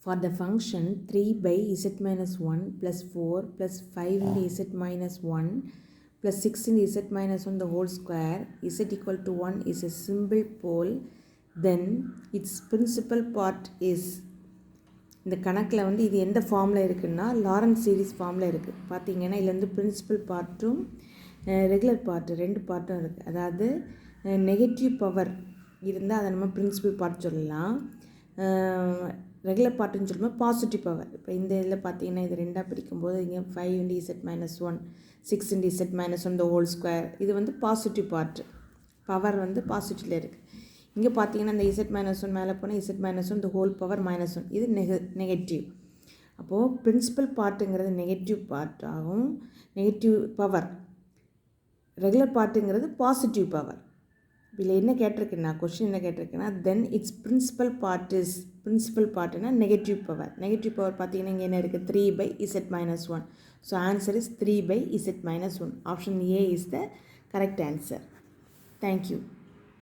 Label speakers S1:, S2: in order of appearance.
S1: For the function 3 by z minus 1 plus 4 plus 5 into z minus 1 plus 6 into z minus 1 the whole square z equal to 1 is a simple pole, then its principal part is. இந்த கணக்கில் வந்து இது எந்த ஃபார்மில் இருக்குன்னா Lawrence series ஃபார்மில் இருக்குது. பார்த்தீங்கன்னா இதில் வந்து பிரின்சிபல் பார்ட்டும் ரெகுலர் பார்ட்டு ரெண்டு பார்ட்டும் இருக்குது. அதாவது நெகட்டிவ் பவர் இருந்தால் அதை நம்ம பிரின்சிபல் பார்ட் சொல்லலாம், ரெகுலர் பார்ட்டுன்னு சொல்லும்போது பாசிட்டிவ் பவர். இப்போ இந்த இதில் பார்த்தீங்கன்னா இது ரெண்டாக பிரிக்கும்போது இங்கே 5 into z minus 1 6 into z minus 1 the whole square இது வந்து பாசிட்டிவ் பார்ட்டு, பவர் வந்து பாசிட்டிவில் இருக்குது. இங்கே பார்த்தீங்கன்னா இந்த z minus 1 மேலே போனால் z minus 1 the whole power minus 1 இது நெகட்டிவ். அப்போது பிரின்சிபல் பார்ட்டுங்கிறது நெகட்டிவ் பார்ட் ஆகும், நெகட்டிவ் பவர். ரெகுலர் பார்ட்டுங்கிறது பாசிட்டிவ் பவர். இதில் என்ன கேட்டிருக்குன்னா கொஸ்டின் என்ன கேட்டிருக்குன்னா then it's principal part is, principal பார்ட்டுனா நெகட்டிவ் பவர். நெகட்டிவ் பவர் பார்த்தீங்கன்னா இங்கே என்ன இருக்குது 3 by z minus 1. So answer is 3 by z minus 1. Option A is the correct answer. Thank you.